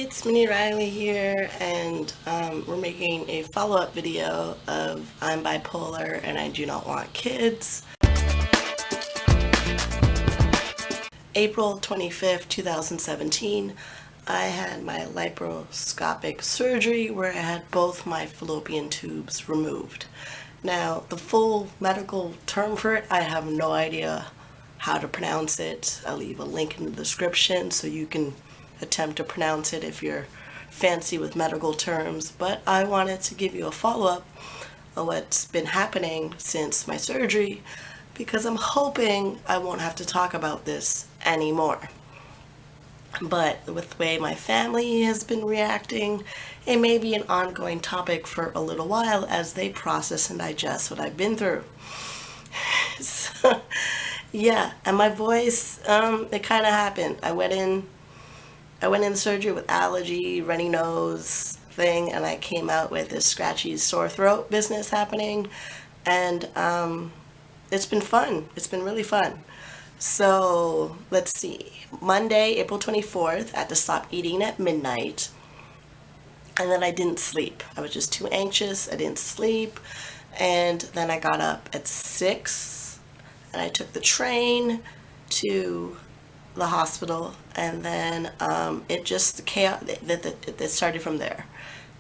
it's Minnie Riley here, and we're making a follow-up video of I'm bipolar and I do not want kids. April 25th, 2017, I had my laparoscopic surgery where I had both my fallopian tubes removed. Now, the full medical term for it, I have no idea how to pronounce it. I'll leave a link in the description so you can attempt to pronounce it if you're fancy with medical terms, but I wanted to give you a follow-up of what's been happening since my surgery because I'm hoping I won't have to talk about this anymore. But with the way my family has been reacting, it may be an ongoing topic for a little while as they process and digest what I've been through. So, yeah, and my voice, it kind of happened. I went in surgery with allergy, runny nose thing, and I came out with this scratchy sore throat business happening, and it's been fun. It's been really fun. So let's see. Monday, April 24th, I had to stop eating at midnight, and then I didn't sleep. I was just too anxious. I didn't sleep, and then I got up at 6, and I took the train to the hospital, and then it just the chaos that started from there.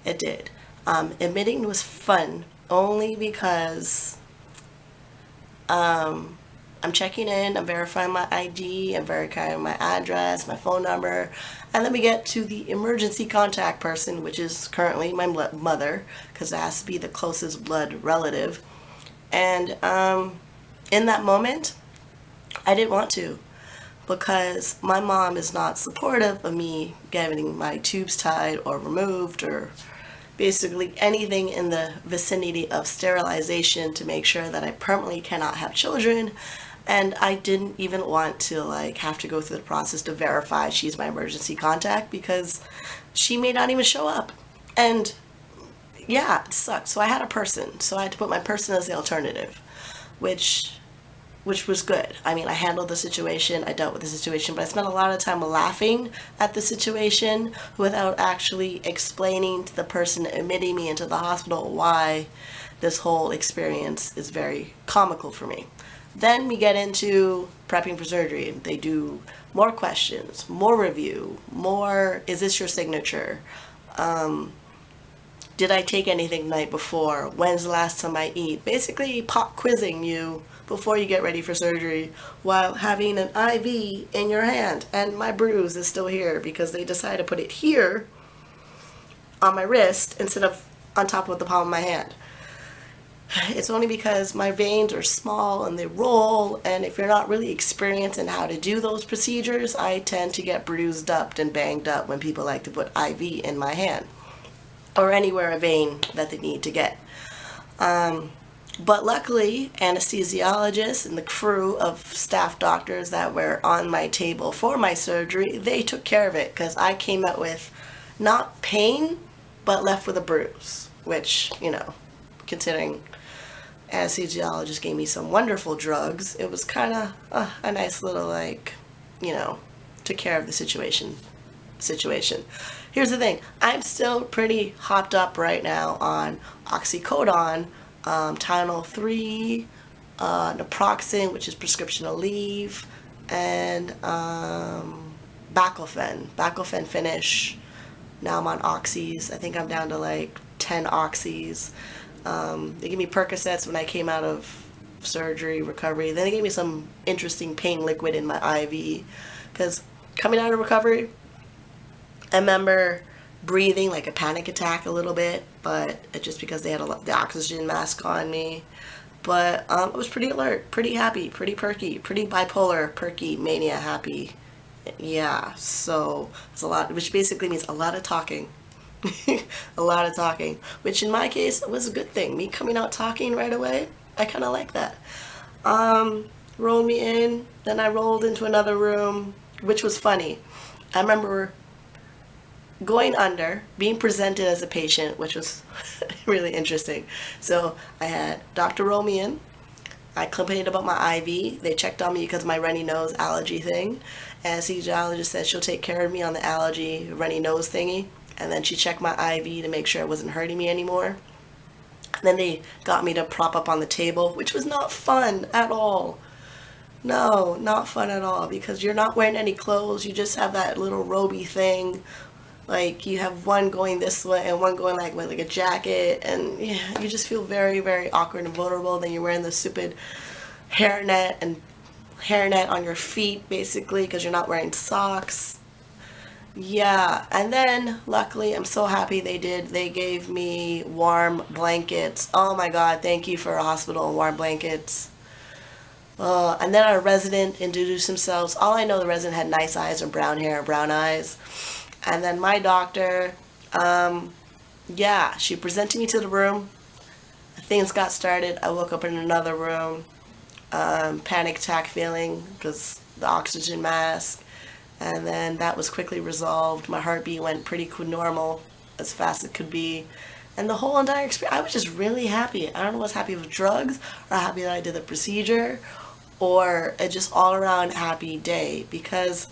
It did. Admitting was fun only because I'm checking in, I'm verifying my ID, I'm verifying my address, my phone number, and then we get to the emergency contact person, which is currently my mother, because it has to be the closest blood relative. And in that moment, I didn't want to, because my mom is not supportive of me getting my tubes tied or removed or basically anything in the vicinity of sterilization to make sure that I permanently cannot have children. And I didn't even want to have to go through the process to verify she's my emergency contact because she may not even show up. And yeah, it sucked. So I had a person. So I had to put my person as the alternative, which was good. I mean, I handled the situation, I dealt with the situation, but I spent a lot of time laughing at the situation without actually explaining to the person admitting me into the hospital why this whole experience is very comical for me. Then we get into prepping for surgery. They do more questions, more review, more, is this your signature? Did I take anything the night before? When's the last time I eat? Basically pop quizzing you before you get ready for surgery while having an IV in your hand. And my bruise is still here because they decided to put it here on my wrist instead of on top of the palm of my hand. It's only because my veins are small and they roll, and if you're not really experienced in how to do those procedures, I tend to get bruised up and banged up when people like to put IV in my hand or anywhere a vein that they need to get. But luckily, anesthesiologists and the crew of staff doctors that were on my table for my surgery, they took care of it because I came out with not pain, but left with a bruise, which, considering anesthesiologist gave me some wonderful drugs, it was kind of a nice little, took care of the situation. Here's the thing, I'm still pretty hopped up right now on oxycodone, Tylenol 3, naproxen, which is prescription Aleve, and baclofen finish. Now I'm on oxys. I think I'm down to 10 oxys. They gave me Percocets when I came out of surgery recovery. Then they gave me some interesting pain liquid in my IV because coming out of recovery, I remember breathing like a panic attack a little bit, but it's just because they had the oxygen mask on me. But I was pretty alert, pretty happy, pretty perky, pretty bipolar, perky, mania happy. Yeah, so it's a lot, which basically means a lot of talking. A lot of talking, which in my case was a good thing. Me coming out talking right away, I kind of like that. Rolled me in, then I rolled into another room, which was funny. I remember going under, being presented as a patient, which was really interesting. So I had Dr. roll me in. I complained about my IV. They checked on me because of my runny nose allergy thing. Anesthesiologist said she'll take care of me on the allergy runny nose thingy, and then she checked my IV to make sure it wasn't hurting me anymore. And then they got me to prop up on the table, which was not fun at all. No, not fun at all, because you're not wearing any clothes. You just have that little roby thing. Like, you have one going this way and one going like with like a jacket, and yeah, you just feel very, very awkward and vulnerable. Then you're wearing the stupid hairnet on your feet, basically, because you're not wearing socks. Yeah, and then luckily, I'm so happy they gave me warm blankets. Oh my God, thank you for a hospital and warm blankets. And then our resident introduced themselves. All I know, the resident had nice eyes and brown hair and brown eyes. And then my doctor, yeah, she presented me to the room. Things got started. I woke up in another room, panic attack feeling because the oxygen mask. And then that was quickly resolved. My heartbeat went pretty normal, as fast as it could be. And the whole entire experience, I was just really happy. I don't know if I was happy with drugs or happy that I did the procedure, or a just all around happy day. Because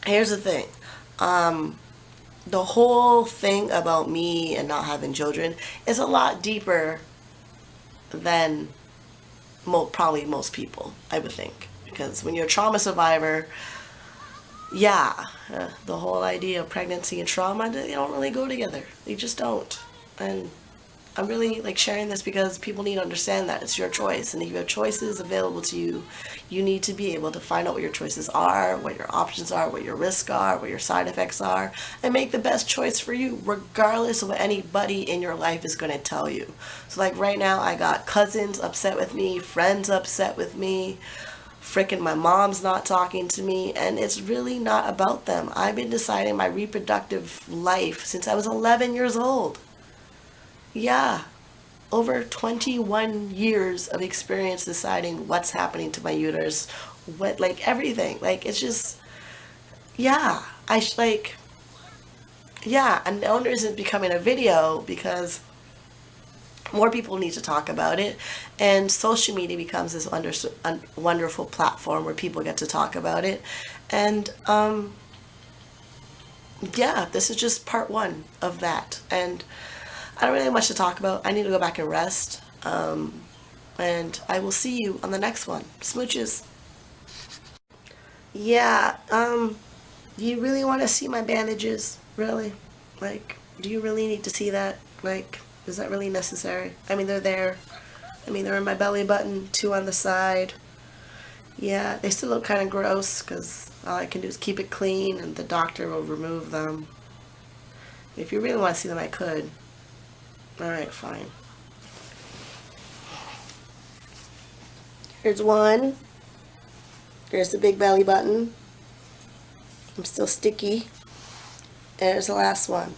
here's the thing. The whole thing about me and not having children is a lot deeper than probably most people, I would think. Because when you're a trauma survivor, yeah, the whole idea of pregnancy and trauma, they don't really go together. They just don't. And I'm really like sharing this because people need to understand that it's your choice, and if you have choices available to you, you need to be able to find out what your choices are, what your options are, what your risks are, what your side effects are, and make the best choice for you, regardless of what anybody in your life is going to tell you. So like right now, I got cousins upset with me, friends upset with me, frickin' my mom's not talking to me, and it's really not about them. I've been deciding my reproductive life since I was 11 years old. Yeah, over 21 years of experience deciding what's happening to my uterus, what, like, everything. Like, it's just, yeah, yeah, and the owner isn't becoming a video because more people need to talk about it, and social media becomes this wonderful platform where people get to talk about it. And yeah, this is just part one of that, and I don't really have much to talk about. I need to go back and rest, and I will see you on the next one. Smooches. Yeah, do you really want to see my bandages? Really? Like, do you really need to see that? Like, is that really necessary? I mean, they're there. I mean, they're in my belly button, 2 on the side. Yeah, they still look kind of gross because all I can do is keep it clean, and the doctor will remove them. If you really want to see them, I could. Alright, fine. Here's one. There's the big belly button. I'm still sticky. There's the last one.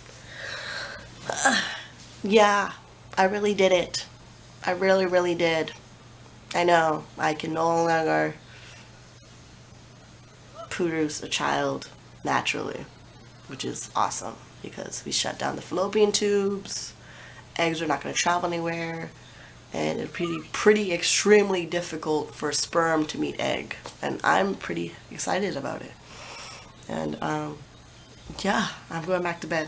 Yeah, I really did it. I really, really did. I know, I can no longer produce a child naturally, which is awesome because we shut down the fallopian tubes. Eggs are not going to travel anywhere, and it's pretty extremely difficult for sperm to meet egg, and I'm pretty excited about it. And yeah, I'm going back to bed.